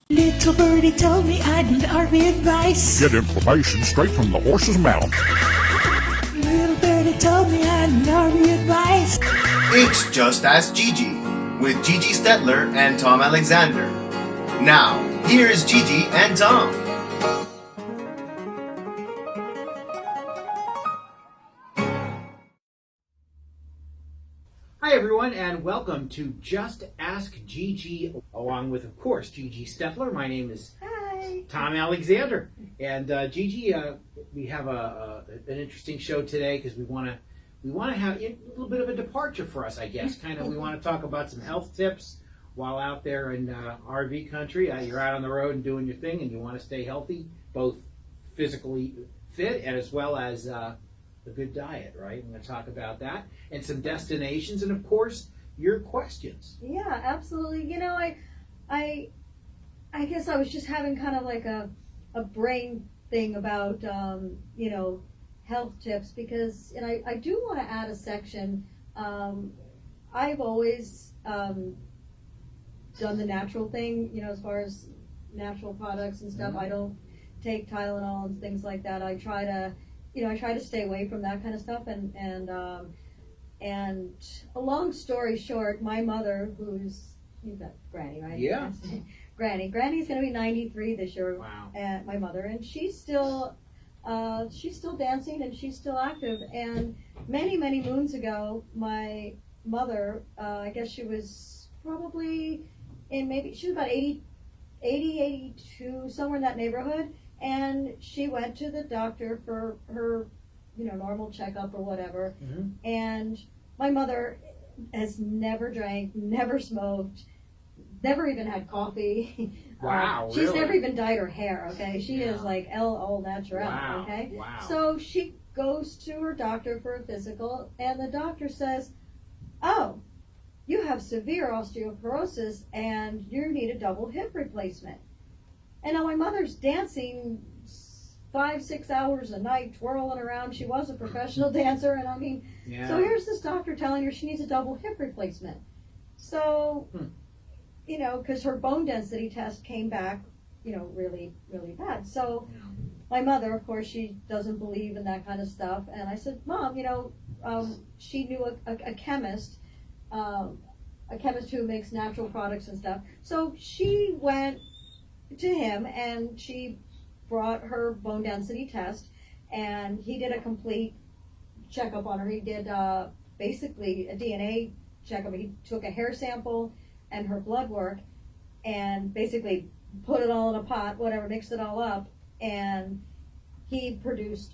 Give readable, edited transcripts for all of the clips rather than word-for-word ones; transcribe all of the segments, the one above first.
Little birdie told me I need RV advice. Get information straight from the horse's mouth. Little birdie told me I need RV advice. It's Just Ask Gigi with Gigi Stetler and Tom Alexander. Now, here's Gigi and Tom. Hi everyone, and welcome to Just Ask Gigi, along with, of course, Gigi Stetler. My name is Tom Alexander, and Gigi, we have an interesting show today because we want to have a little bit of a departure for us, I guess. Kind of, we want to talk about some health tips while out there in RV country. You're out on the road and doing your thing, and you want to stay healthy, both physically fit and as well as a good diet, right? I'm going to talk about that and some destinations, and of course your questions. Yeah, absolutely. You know, I guess I was just having kind of like a brain thing about health tips, because I do want to add a section. I've always done the natural thing, as far as natural products and stuff. I don't take Tylenol and things like that. I try to stay away from that kind of stuff, and a long story short, my mother, you've got Granny, right? Yeah. Granny's going to be 93 this year. Wow. My mother, and she's still dancing and she's still active. And many moons ago, my mother, I guess she was probably she was about 80, 82, somewhere in that neighborhood. And she went to the doctor for her, normal checkup or whatever. Mm-hmm. And my mother has never drank, never smoked, never even had coffee. Wow, she's really? never even dyed her hair, okay? She is like all natural, wow, okay? Wow. So she goes to her doctor for a physical, and the doctor says, "Oh, you have severe osteoporosis and you need a double hip replacement." And now my mother's dancing 5-6 hours a night, twirling around. She was a professional dancer, and so here's this doctor telling her she needs a double hip replacement. So, because her bone density test came back, really, really bad. So my mother, of course, she doesn't believe in that kind of stuff. And I said, "Mom, she knew a chemist who makes natural products and stuff." So she went to him, and she brought her bone density test, and he did a complete checkup on her. He did basically a DNA checkup. He took a hair sample and her blood work and basically put it all in a pot, whatever, mixed it all up, and he produced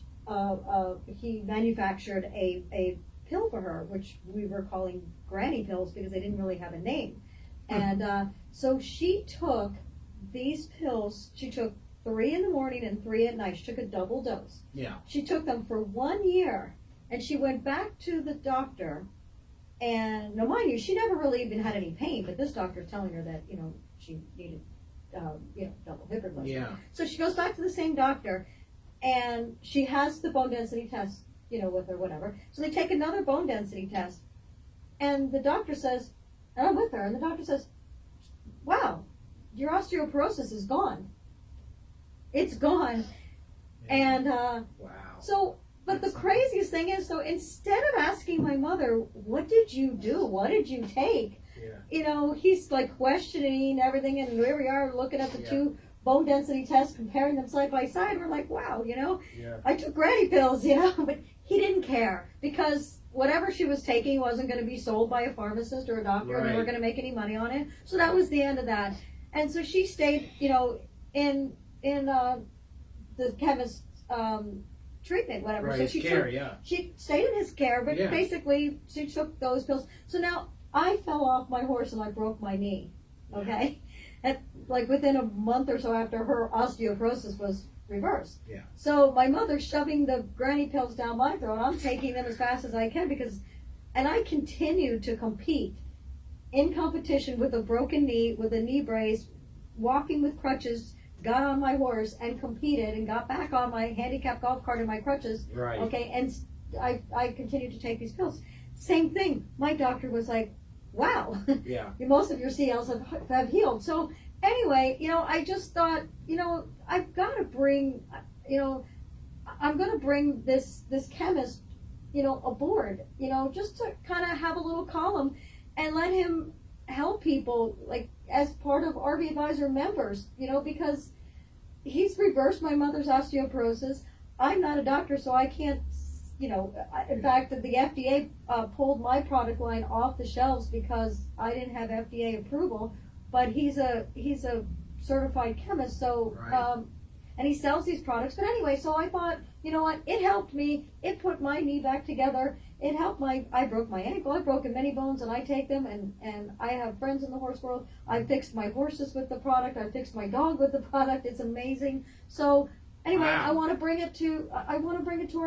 he manufactured a pill for her, which we were calling granny pills because they didn't really have a name. And so she took these pills. She took 3 in the morning and 3 at night. She took a double dose. Yeah. She took them for 1 year, and she went back to the doctor. And now, mind you, she never really even had any pain, but this doctor's telling her that she needed double hip replacement. Yeah. So she goes back to the same doctor, and she has the bone density test, with her, whatever. So they take another bone density test, and the doctor says, and I'm with her, and the doctor says, "Wow, your osteoporosis is gone. It's gone." Yeah. And wow. so, but the craziest thing is, so instead of asking my mother, "What did you do? What did you take?" Yeah. He's like questioning everything, and here we are looking at the two bone density tests, comparing them side by side. We're like, wow, I took granny pills, but he didn't care, because whatever she was taking wasn't going to be sold by a pharmacist or a doctor, and they weren't going to make any money on it. So that was the end of that. And so she stayed, in the chemist's treatment, whatever. Right, so his care, she stayed in his care, but basically she took those pills. So now I fell off my horse and I broke my knee. Okay, and like within a month or so after, her osteoporosis was reversed. Yeah. So my mother's shoving the granny pills down my throat. I'm taking them as fast as I can and I continued to compete in competition with a broken knee, with a knee brace, walking with crutches, got on my horse and competed and got back on my handicapped golf cart and my crutches. Right. Okay, and I continued to take these pills. Same thing. My doctor was like, "Wow, Yeah. most of your CLs have healed." So anyway, I just thought, I've got to bring, I'm going to bring this chemist, aboard, just to kind of have a little column and let him help people, like as part of RV Advisor members, because he's reversed my mother's osteoporosis. I'm not a doctor, so I can't, in fact, the FDA pulled my product line off the shelves because I didn't have FDA approval. But he's a certified chemist, so Right. And he sells these products. But anyway, so I thought, you know what? It helped me. It put my knee back together. It helped I broke my ankle. I've broken many bones, and I take them. And I have friends in the horse world. I fixed my horses with the product. I fixed my dog with the product. It's amazing. So anyway, Wow. I want to bring it to our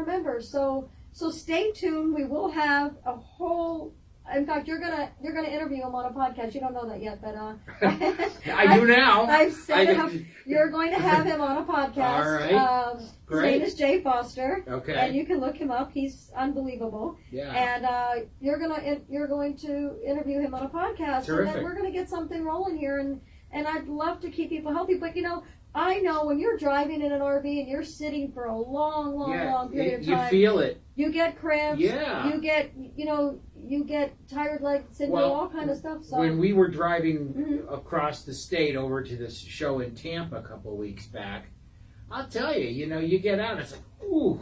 members. So stay tuned. We will have a whole. In fact, you're gonna interview him on a podcast. You don't know that yet, but I do now. I've set it up. You're going to have him on a podcast. All right. His Great. name is Jay Foster. Okay. And you can look him up. He's unbelievable. Yeah. And you're going to interview him on a podcast. Terrific. And then we're gonna get something rolling here. And I'd love to keep people healthy. But I know when you're driving in an RV and you're sitting for a long period of time. You feel it. You get cramps. Yeah. You get, you get tired legs and Well, all kind of stuff. So When we were driving across the state over to this show in Tampa a couple of weeks back, I'll tell you, you get out and it's like, ooh,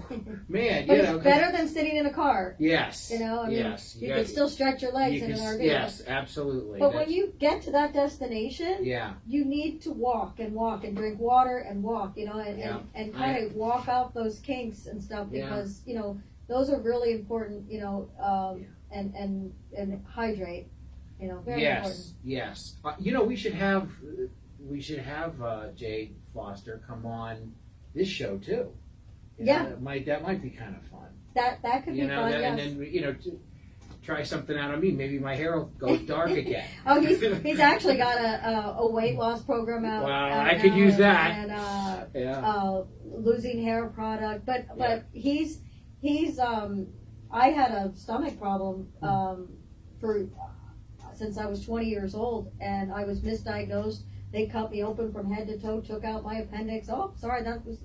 man, but it's better than sitting in a car. Yes. Yes. You got- can still stretch your legs in an RV. Yes, absolutely. But when you get to that destination, yeah, you need to walk and drink water and walk, Yeah. and kind of walk out those kinks and stuff Yeah. because, those are really important, and hydrate, very important. Yes. We should have Jay Foster come on this show too. Yeah. That might be kind of fun. That could be fun, yes. And then try something out on me. Maybe my hair will go dark again. Oh, he's actually got a weight loss program out. Well, out I could now, use that. And Yeah. losing hair product, but he's I had a stomach problem since I was 20 years old, and I was misdiagnosed. They cut me open from head to toe, took out my appendix. Oh, sorry, there's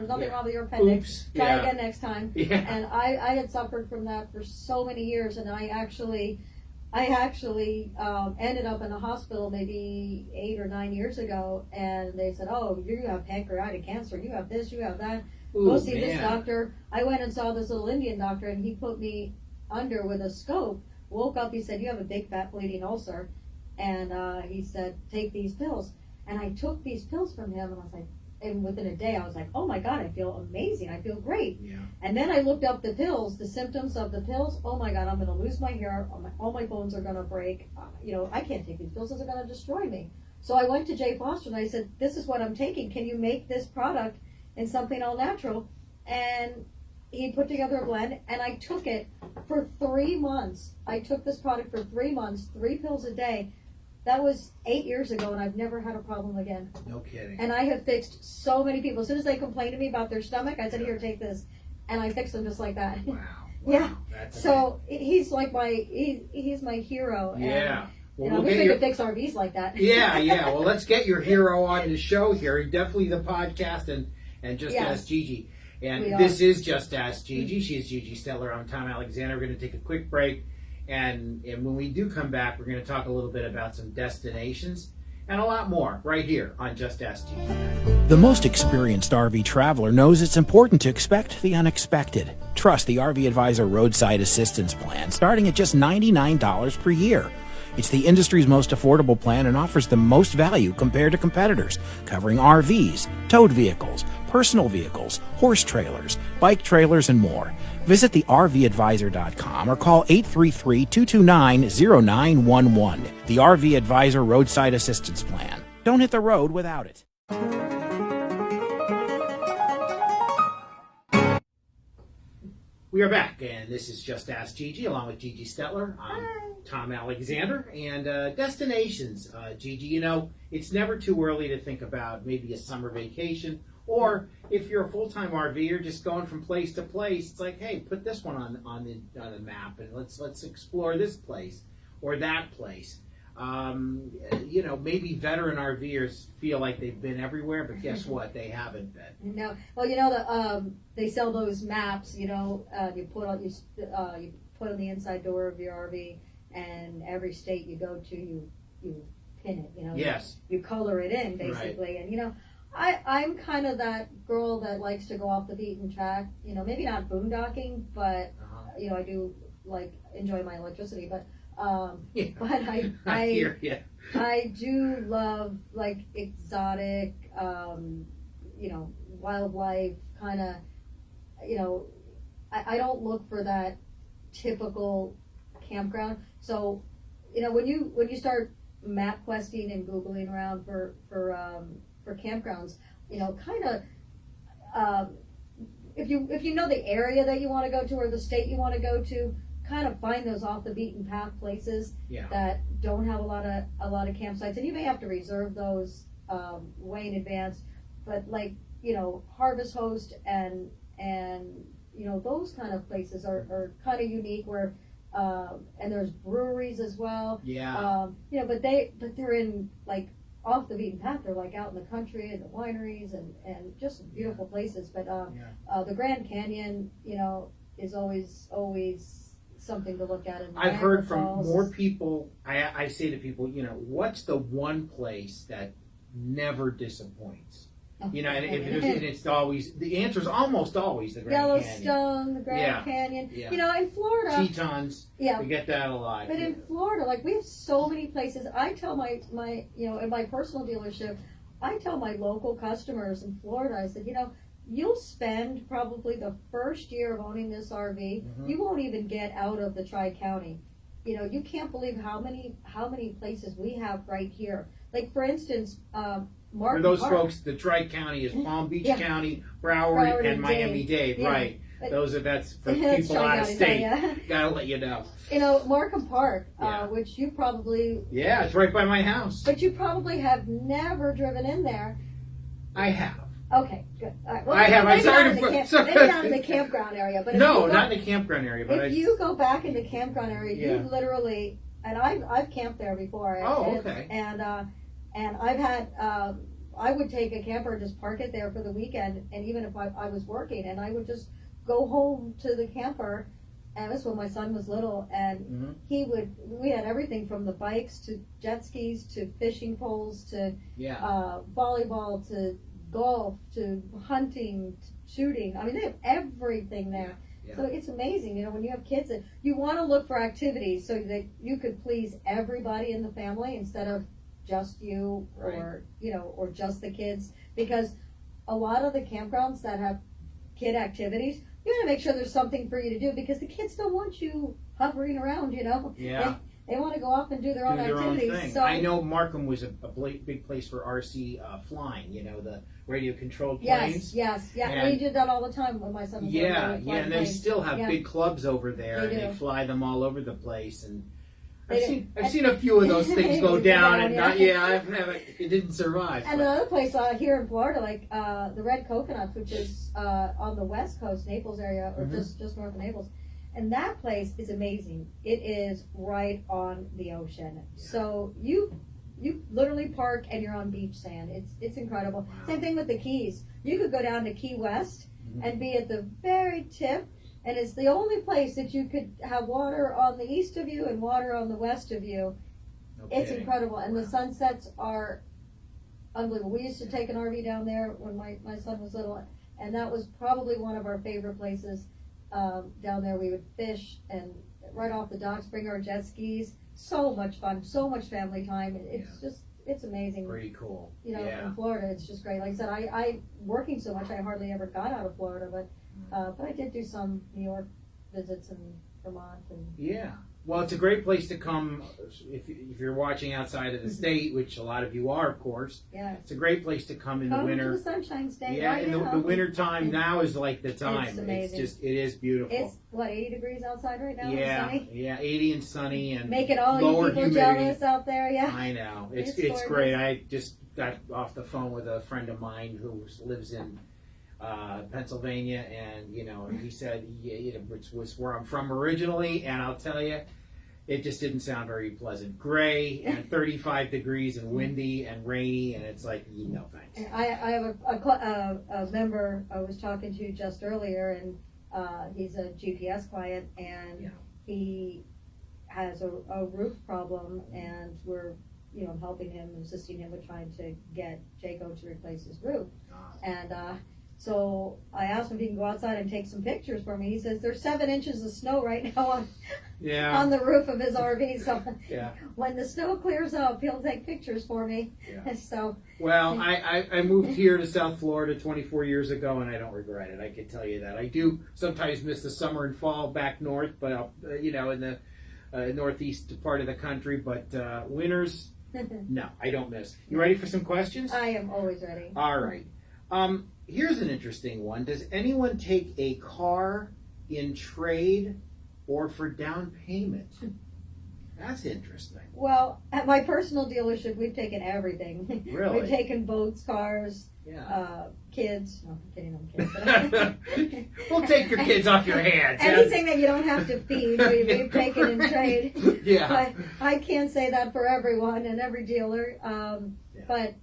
nothing wrong with your appendix. Oops. Try Yeah. again next time. Yeah. And I had suffered from that for so many years, and I actually ended up in the hospital maybe 8 or 9 years ago, and they said, "Oh, you have pancreatic cancer. You have this. You have that. Go Ooh, see this man. doctor." I went and saw this little Indian doctor, and he put me under with a scope. Woke up, he said, "You have a big fat bleeding ulcer," and he said, "Take these pills." And I took these pills from him, and I was like, and within a day, I was like, "Oh my God, I feel amazing. I feel great." Yeah. And then I looked up the pills, the symptoms of the pills. Oh my God, I'm going to lose my hair. All my bones are going to break. I can't take these pills. Those are going to destroy me. So I went to Jay Foster and I said, "This is what I'm taking. Can you make this product in something all natural?" And he put together a blend, and I took it for 3 months. I took this product for 3 months, 3 pills a day. That was 8 years ago, and I've never had a problem again. No kidding. And I have fixed so many people. As soon as they complained to me about their stomach, I said, "Here, take this," and I fixed them just like that. Wow. Yeah. That's So he's like he's my hero. amazing. Yeah. And, Well, I wish we could fix RVs like that. Yeah. Well, let's get your hero on the show here. Definitely the podcast and Just Yes. Ask Gigi. And We this are. is Just Ask Gigi. She is Gigi Stetler. I'm Tom Alexander. We're going to take a quick break. And when we do come back, we're going to talk a little bit about some destinations and a lot more right here on Just Ask Gigi. The most experienced RV traveler knows it's important to expect the unexpected. Trust the RV Advisor Roadside Assistance Plan, starting at just $99 per year. It's the industry's most affordable plan and offers the most value compared to competitors, covering RVs, towed vehicles, personal vehicles, horse trailers, bike trailers, and more. Visit thervadvisor.com or call 833-229-0911. The RV Advisor Roadside Assistance Plan. Don't hit the road without it. We are back, and this is Just Ask Gigi, along with Gigi Stetler. I'm Tom Alexander, and destinations. Gigi, it's never too early to think about maybe a summer vacation, or if you're a full-time RVer, just going from place to place. It's like, hey, put this one on the map, and let's explore this place or that place. Maybe veteran RVers feel like they've been everywhere, but guess what? They haven't been. No, well, they sell those maps. You put on you put on the inside door of your RV, and every state you go to, you pin it. Yes. You color it in basically, Right. and I'm kind of that girl that likes to go off the beaten track. Maybe not boondocking, but Uh-huh. I do enjoy my electricity, but. Yeah. But I hear you. I do love exotic, wildlife kind of, I don't look for that typical campground. So, when you start map questing and Googling around for campgrounds, kind of, if you know the area that you want to go to or the state you want to go to, kind of find those off the beaten path places Yeah. that don't have a lot of campsites, and you may have to reserve those way in advance. But Harvest Host and those kind of places are kind of unique. Where and there's breweries as well. Yeah. But they're in off the beaten path. They're out in the country and the wineries and just beautiful places. But the Grand Canyon, is always something to look at. And I've Niagara heard from Falls more is- people. I say to people, what's the one place that never disappoints? And it's always the answer is almost always the Grand Canyon. Yellowstone, the Grand Yeah. Canyon. Yeah. In Florida, Tetons. yeah. We get that a lot. But in Florida, we have so many places. I tell my in my personal dealership, I tell my local customers in Florida, I said, you'll spend probably the first year of owning this RV, Mhm. you won't even get out of the Tri-County. You can't believe how many places we have right here. For instance, Martin For those Park. folks, the Tri-County is Palm Beach Yeah. County, Broward, Broward and and Miami-Dade, Yeah. right? But- That's for That's people out of Tri-County, state. yeah. Gotta let you know. Markham Park, Yeah. which you probably, Yeah, it's right by my house. but you probably have never driven in there. I have. Okay, good. All right. Well, I have. I'm maybe sorry not in to the put- camp- sorry. maybe not in the campground area, but No, if not in the campground area. But if you go back in the campground area, Yeah. you literally, and I've camped there before. Oh, and, okay. And I've had, I would take a camper and just park it there for the weekend, and even if I was working, and I would just go home to the camper. And this was when my son was little, and Mhm. we had everything from the bikes to jet skis to fishing poles to Yeah. volleyball to golf to hunting to shooting. I mean, they have everything there. Yeah. So it's amazing, when you have kids, that you want to look for activities so that you could please everybody in the family instead of just you or just the kids. Because a lot of the campgrounds that have kid activities, you got to make sure there's something for you to do, because the kids don't want you hovering around. Yeah. They want to go off and do their own Do their own activities. thing. So I know Markham was a big place for RC flying. The radio controlled yes, planes. yeah. And- We did that all the time when my son was little. Yeah, We would fly and they planes. still have Yeah. big clubs over there, They and they do. fly them all over the place. And They I've seen a few of those things go down, and Yeah. it didn't survive. And but- another place here in Florida, the Red Coconuts, which is on the west coast, Naples area, or Mhm. just north of Naples, and that place is amazing. It is right on the ocean, so you literally park and you're on beach sand. It's incredible. Wow. Same thing with the Keys. You could go down to Key West Mhm. and be at the very tip. And it's the only place that you could have water on the east of you and water on the west of you. No It's kidding. incredible, and the sunsets are unbelievable. We used to take an RV down there when my son was little, and that was probably one of our favorite places down there. We would fish and right off the docks, bring our jet skis. So much fun, so much family time. It's amazing. Pretty cool. In Florida, it's just great. Like I said, I working so much, I hardly ever got out of Florida, but I did do some New York visits in Vermont and. Yeah. Well, it's a great place to come if you're watching outside Mm-hmm. of the state, which a lot of you are, of course. Yeah. It's a great place to come in the Come winter. to the Sunshine State. Yeah, right in now. the winter time now is like the time. It's amazing. It is beautiful. It's 80 degrees outside right now. Yeah, And sunny. yeah, 80 and sunny and Making all you lower people humidity. jealous out there. Yeah. I know. It's It's great. gorgeous. I just got off the phone with a friend of mine who lives in Pennsylvania, and he said, it's where I'm from originally, and I'll tell you, it just didn't sound very pleasant. Gray and 35 degrees and windy and rainy, and it's like, no thanks. I have a member I was talking to just earlier, and he's a GPS client, and Yeah. he has a roof problem, and we're helping him, assisting him with trying to get Jaco to replace his roof. And so I asked him if he can go outside and take some pictures for me. He says there's 7 inches of snow right now on the roof of his RV. So when the snow clears up, he'll take pictures for me. Yeah. So well, I moved here to South Florida 24 years ago, and I don't regret it. I can tell you that. I do sometimes miss the summer and fall back north, but in the northeast part of the country. But winters, no, I don't miss. You ready for some questions? I am always ready. All right. Here's an interesting one. Does anyone take a car in trade or for down payment? That's interesting. Well, at my personal dealership, we've taken everything. Really? We've taken boats, cars, kids. No, I'm kidding. Kids. We'll take your kids off your hands. Anything that you don't have to feed, we've taken in trade. Yeah. But I can't say that for everyone and every dealer. But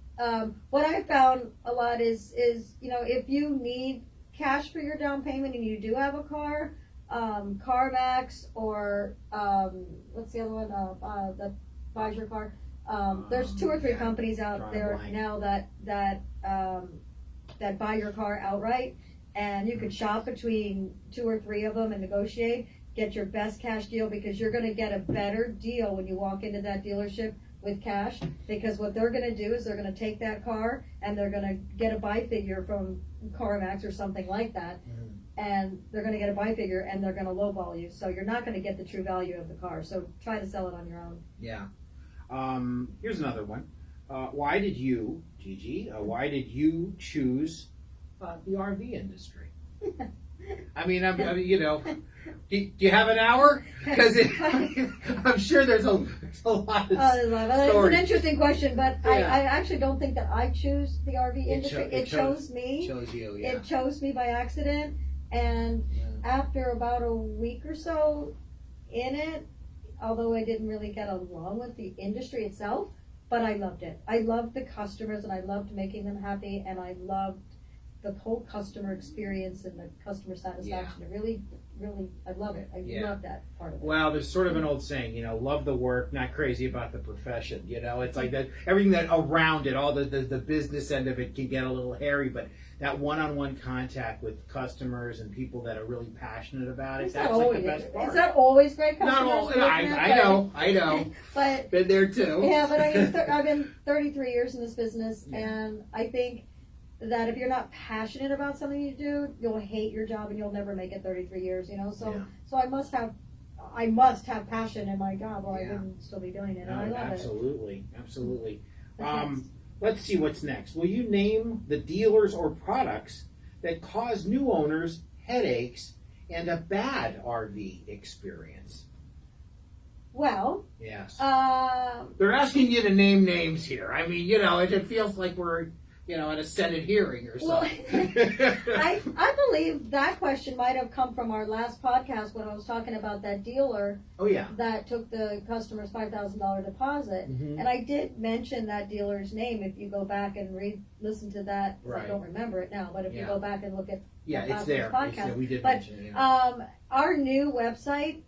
what I found a lot is if you need cash for your down payment and you do have a car, CarMax or what's the other one? That buys your car. There's 2 or 3 companies out there now that buy your car outright, and you can shop between 2 or 3 of them and negotiate, get your best cash deal, because you're going to get a better deal when you walk into that dealership with cash, because what they're going to do is they're going to take that car and they're going to get a buy figure from CarMax or something like that, and they're going to get a buy figure and they're going to lowball you, so you're not going to get the true value of the car. So try to sell it on your own. Yeah. Here's another one. Why did you, Gigi, choose the RV industry? I mean, do you have an hour? Because I'm sure there's a lot of It's an interesting question, but Yeah. I actually don't think that I choose the RV industry. It chose me. Chose you, yeah. It chose me by accident, and after about a week or so in it, although I didn't really get along with the industry itself, but I loved it. I loved the customers, and I loved making them happy, and I loved the whole customer experience and the customer satisfaction. It really, I love it. I love that part of it. Well, there's sort of an old saying, love the work, not crazy about the profession. It's like that. Everything that around it, all the business end of it can get a little hairy, but that one-on-one contact with customers and people that are really passionate about it, that's like the best part. It's not always great customers. Not all. I know. But been there too. Yeah, but I've been 33 years in this business, and I think that if you're not passionate about something you do, you'll hate your job and you'll never make it 33 years, So I must have passion in my job, or I wouldn't still be doing it. And I love absolutely. Let's see what's next. Will you name the dealers or products that cause new owners headaches and a bad RV experience? Well, yes. They're asking you to name names here. I mean, it feels like we're at a Senate hearing or something. Well, I believe that question might have come from our last podcast when I was talking about that dealer that took the customer's $5,000 deposit. Mm-hmm. And I did mention that dealer's name. If you go back and listen to that, I don't remember it now, but if you go back and look at it's there. Podcast. We did but, mention it. Our new website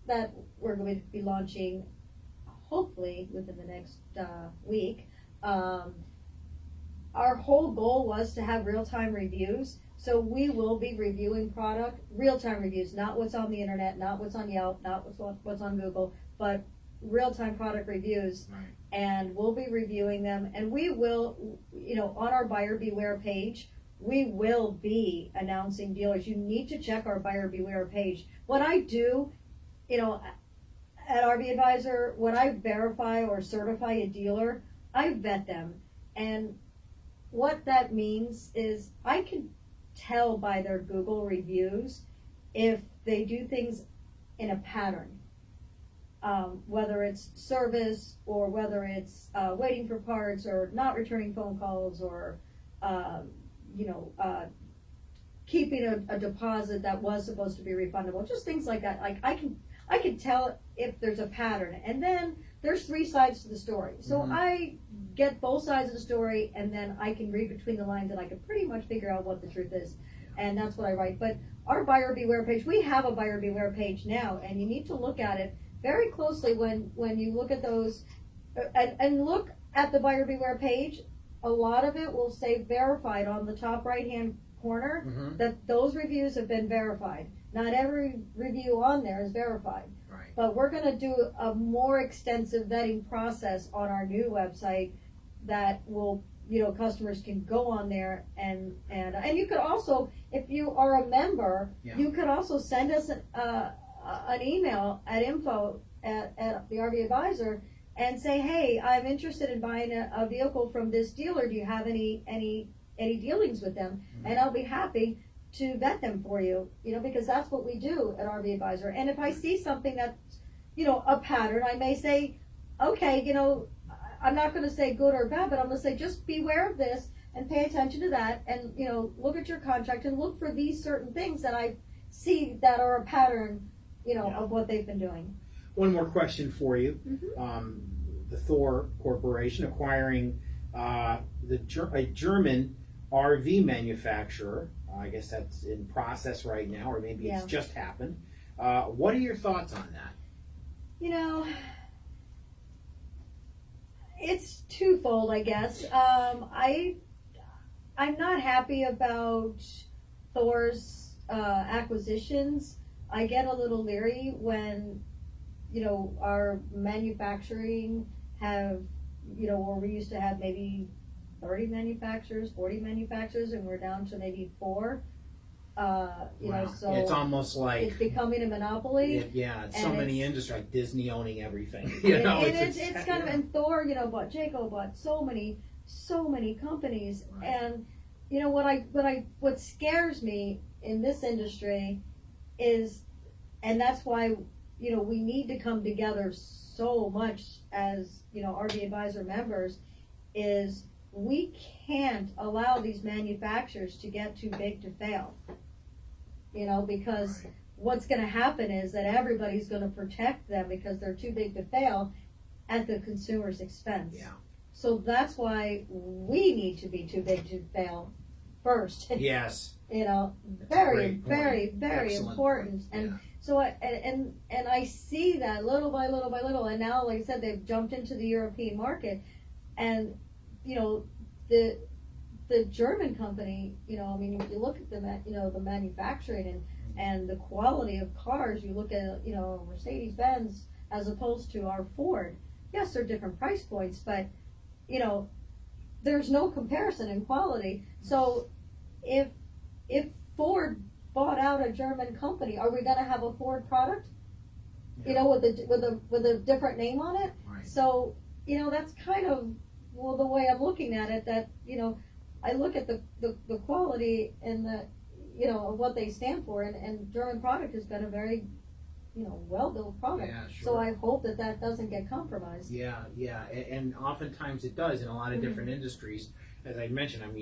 that we're going to be launching, hopefully within the next week, our whole goal was to have real-time reviews. So we will be reviewing product, real-time reviews, not what's on the internet, not what's on Yelp, not what's on Google, but real-time product reviews. Right. And we'll be reviewing them. And we will, on our Buyer Beware page, we will be announcing dealers. You need to check our Buyer Beware page. What I do, at RV Advisor, when I verify or certify a dealer, I vet them. And what that means is I can tell by their Google reviews if they do things in a pattern, whether it's service or whether it's waiting for parts or not returning phone calls or keeping a deposit that was supposed to be refundable, just things like that. Like I can tell if there's a pattern. And then there's 3 sides to the story. So I get both sides of the story, and then I can read between the lines, and I can pretty much figure out what the truth is. And that's what I write. But our buyer beware page, we have a buyer beware page now, and you need to look at it very closely when you look at those, and look at the buyer beware page. A lot of it will say verified on the top right hand corner, that those reviews have been verified. Not every review on there is verified. Right. But we're going to do a more extensive vetting process on our new website that will, customers can go on there and you could also, if you are a member, you could also send us an email at info at the RV Advisor and say, hey, I'm interested in buying a vehicle from this dealer. Do you have any dealings with them? And I'll be happy to vet them for you, because that's what we do at RV Advisor. And if I see something that's, a pattern, I may say, okay, I'm not going to say good or bad, but I'm going to say just beware of this and pay attention to that, and look at your contract and look for these certain things that I see that are a pattern, of what they've been doing. One more question for you. The Thor Corporation acquiring a German RV manufacturer. I guess that's in process right now, or maybe it's just happened. What are your thoughts on that? It's twofold, I guess. I'm not happy about Thor's acquisitions. I get a little leery when, our manufacturing have, where we used to have maybe 30 manufacturers, 40 manufacturers, and we're down to maybe 4. So it's almost like it's becoming a monopoly. It's so many industries, like Disney owning everything. It's kind of, and Thor, bought Jayco, bought so many companies, and what scares me in this industry is, and that's why we need to come together so much as RV Advisor members, is we can't allow these manufacturers to get too big to fail. Because what's going to happen is that everybody's going to protect them because they're too big to fail at the consumer's expense. So that's why we need to be too big to fail first. Yes. Very Excellent important. And so I see that little by little by little, and now, like I said, they've jumped into the European market, and the German company, if you look at the manufacturing and the quality of cars, you look at, Mercedes-Benz as opposed to our Ford. Yes, they're different price points, but, there's no comparison in quality. So if Ford bought out a German company, are we going to have a Ford product, with a different name on it? Right. So, that's kind of, the way I'm looking at it, that, I look at the quality and of what they stand for, and German product has been a very, well-built product. Yeah, sure. So I hope that doesn't get compromised. Yeah, and oftentimes it does in a lot of different industries. As I mentioned, I'm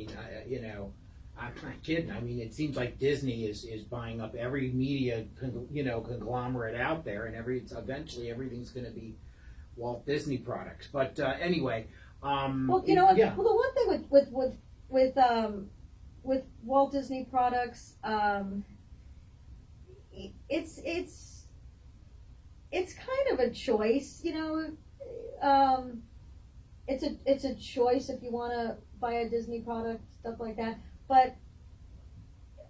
not kidding. It seems like Disney is buying up every media, conglomerate out there, and eventually everything's going to be Walt Disney products. But anyway. Well, the one thing with Walt Disney products, it's kind of a choice, it's a choice if you want to buy a Disney product, stuff like that. But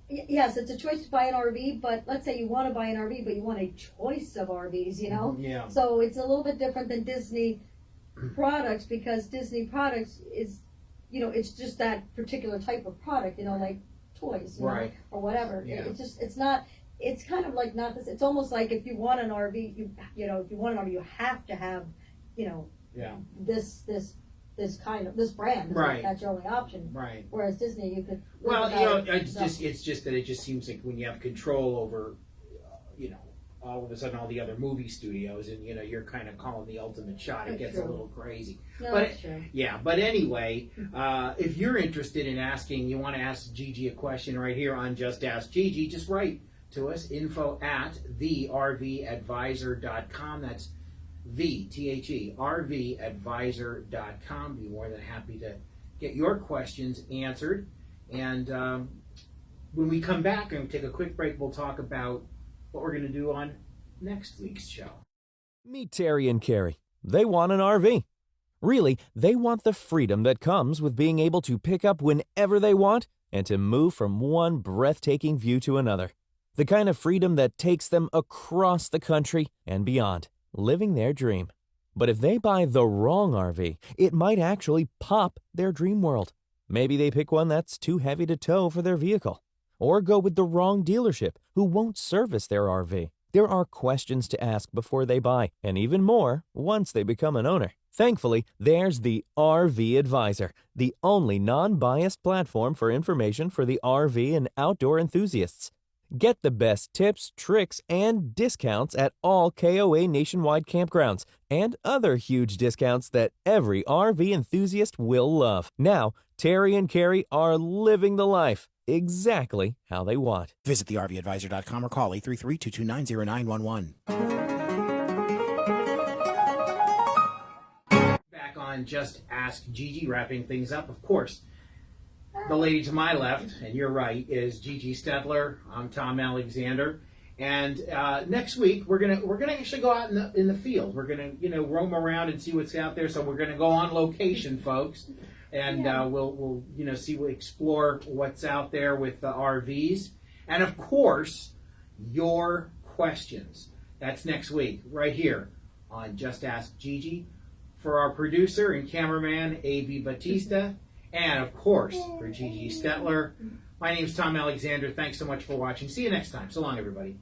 yes, it's a choice to buy an RV. But let's say you want to buy an RV, but you want a choice of RVs, Yeah. So it's a little bit different than Disney products, because Disney products is, it's just that particular type of product, like toys, right, or whatever. Yeah. It's kind of like not this. It's almost like if you want an RV, if you want an RV, you have to have, this kind of this brand. Right. That's your only option. Right. Whereas Disney, you could. Well, it's just that it just seems like when you have control over, all of a sudden all the other movie studios, and you're kind of calling the ultimate shot, it gets a little crazy. No, but that's true. Yeah, but anyway, if you're interested in you want to ask Gigi a question right here on Just Ask Gigi, just write to us, info@thervadvisor.com. That's RVadvisor.com. Be more than happy to get your questions answered. And when we come back and take a quick break, we'll talk about what we're going to do on next week's show. Meet Terry and Carrie. They want an RV. Really, they want the freedom that comes with being able to pick up whenever they want and to move from one breathtaking view to another. The kind of freedom that takes them across the country and beyond, living their dream. But if they buy the wrong RV, it might actually pop their dream world. Maybe they pick one that's too heavy to tow for their vehicle, or go with the wrong dealership who won't service their RV. There are questions to ask before they buy, and even more once they become an owner. Thankfully, there's the RV Advisor, the only non-biased platform for information for the RV and outdoor enthusiasts. Get the best tips, tricks, and discounts at all KOA nationwide campgrounds, and other huge discounts that every RV enthusiast will love. Now, Terry and Carrie are living the life exactly how they want. Visit thervadvisor.com or call 833-229-0911. Back on Just Ask Gigi, wrapping things up. Of course, the lady to my left, and you're right, is Gigi Stetler. I'm Tom Alexander. And next week we're gonna actually go out in the field. We're gonna roam around and see what's out there. So we're gonna go on location, folks, and we'll explore what's out there with the RVs, and of course your questions. That's next week right here on Just Ask Gigi. For our producer and cameraman A.B. Batista, and of course for Gigi Stetler, my name is Tom Alexander. Thanks so much for watching. See you next time. So long, everybody.